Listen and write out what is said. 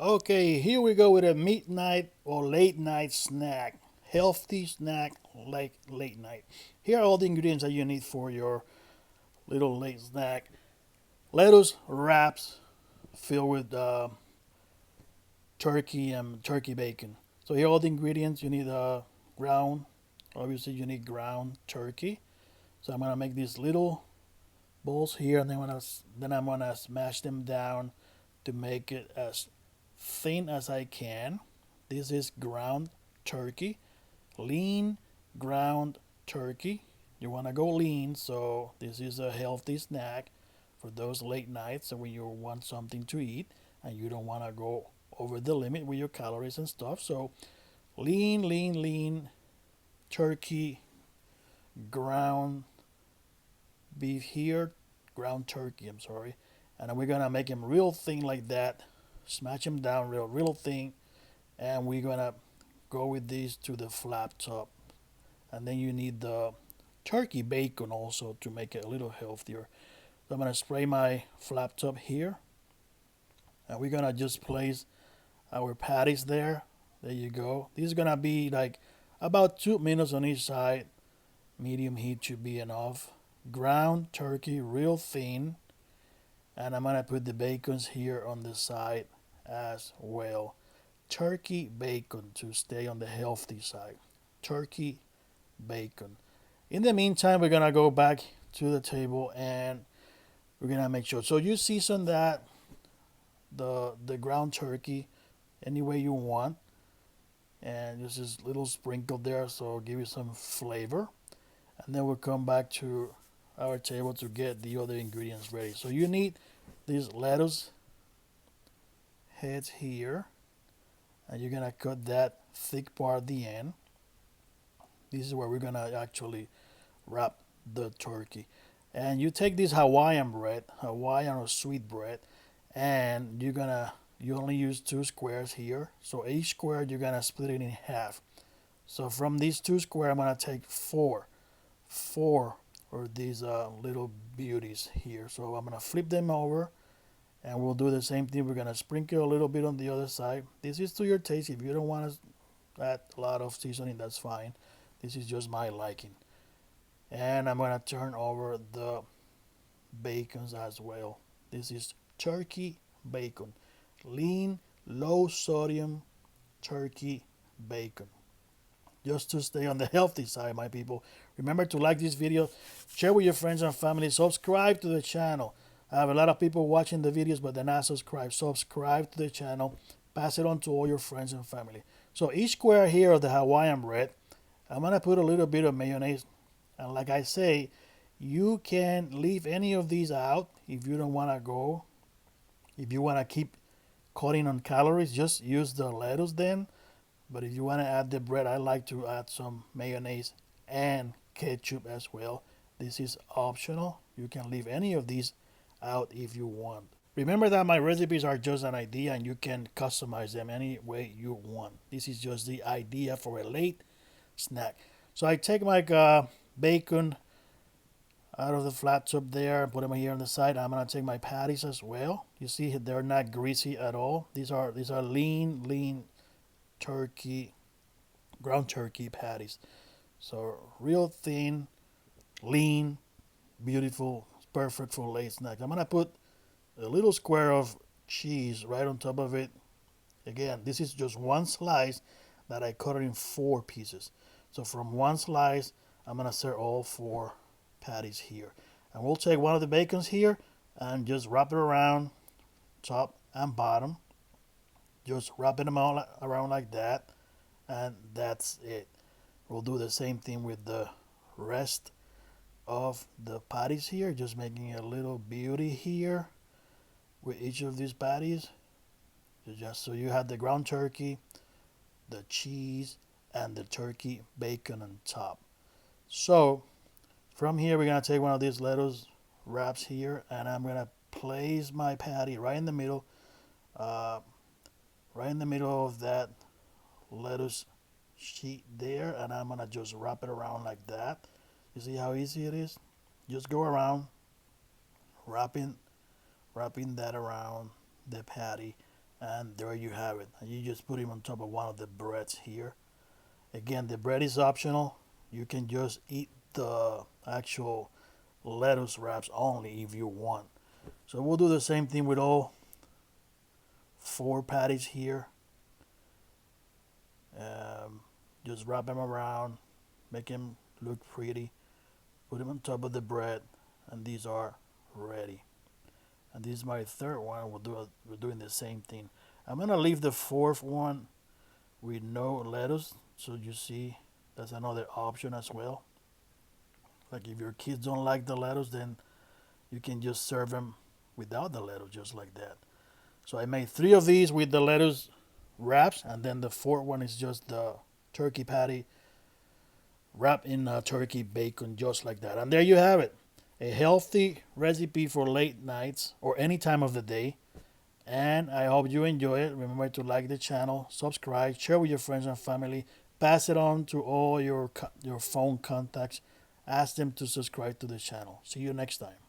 Okay, here we go with a midnight or late night snack. Healthy snack like late night. Here are all the ingredients that you need for your little late snack. Lettuce wraps filled with turkey and turkey bacon. So here are all the ingredients. You need ground. Obviously, you need ground turkey. So I'm gonna make these little balls here, and then I'm gonna smash them down to make it as thin as I can. This is ground turkey, lean ground turkey. You want to go lean, so this is a healthy snack for those late nights when you want something to eat and you don't want to go over the limit with your calories and stuff. So lean, lean, lean turkey, ground beef here, ground turkey. I'm sorry, and then we're gonna make them real thin like that. Smash them down real thin, and we're gonna go with these to the flat top. And then you need the turkey bacon also to make it a little healthier. So I'm gonna spray my flap top here, and we're gonna just place our patties there. There you go. This is gonna be like about 2 minutes on each side. Medium heat should be enough. Ground turkey, real thin, and I'm gonna put the bacons here on the side as well. Turkey bacon to stay on the healthy side. Turkey bacon. In the meantime, we're gonna go back to the table and we're gonna make sure. So you season that the ground turkey any way you want, and just this little sprinkle there, so give you some flavor. And then we'll come back to our table to get the other ingredients ready. So you need these lettuce heads here, and you're gonna cut that thick part at the end. This is where we're gonna actually wrap the turkey. And you take this Hawaiian bread, Hawaiian or sweet bread, and you only use 2 squares here. So each square you're gonna split it in half. So from these 2 squares, I'm gonna take four or these little beauties here. So I'm gonna flip them over, and we'll do the same thing. We're gonna sprinkle a little bit on the other side. This is to your taste. If you don't want to add a lot of seasoning, that's fine. This is just my liking. And I'm gonna turn over the bacons as well. This is turkey bacon, lean, low sodium turkey bacon. Just to stay on the healthy side, my people. Remember to like this video, share with your friends and family, subscribe to the channel. I have a lot of people watching the videos, but they're not subscribed. Subscribe to the channel, pass it on to all your friends and family. So each square here of the Hawaiian bread, I'm gonna put a little bit of mayonnaise. And like I say, you can leave any of these out if you don't want to go. If you want to keep cutting on calories, just use the lettuce then. But if you want to add the bread, I like to add some mayonnaise and ketchup as well. This is optional. You can leave any of these out if you want. Remember that my recipes are just an idea and you can customize them any way you want. This is just the idea for a late snack. So I take my bacon out of the flat top there and put them here on the side. I'm gonna take my patties as well. You see they're not greasy at all. These are lean turkey, ground turkey patties. So real thin, lean, beautiful, perfect for late snack. I'm gonna put a little square of cheese right on top of it. Again, this is just one slice that I cut it in 4 pieces. So from one slice, I'm gonna serve all 4 patties here. And we'll take one of the bacons here and just wrap it around top and bottom. Just wrapping them all around like that. And that's it. We'll do the same thing with the rest of the patties here. Just making a little beauty here with each of these patties. Just so you have the ground turkey, the cheese, and the turkey bacon on top. So from here, we're gonna take one of these lettuce wraps here, and I'm gonna place my patty uh, right in the middle of that lettuce sheet there, and I'm gonna just wrap it around like that. You see how easy it is? Just go around, wrapping, wrapping that around the patty, And there you have it. And you just put him on top of one of the breads here. Again, the bread is optional. You can just eat the actual lettuce wraps only if you want. So we'll do the same thing with all four patties here. Um, just wrap them around, make them look pretty, put them on top of the bread, and these are ready. And this is my third one. We're doing the same thing. I'm gonna leave the fourth one with no lettuce, so you see that's another option as well. Like if your kids don't like the lettuce, then you can just serve them without the lettuce, just like that. So I made three of these with the lettuce wraps, and then the fourth one is just the turkey patty wrapped in turkey bacon, just like that. And there you have it, a healthy recipe for late nights or any time of the day. And I hope you enjoy it. Remember to like the channel, subscribe, share with your friends and family, pass it on to all your phone contacts. Ask them to subscribe to the channel. See you next time.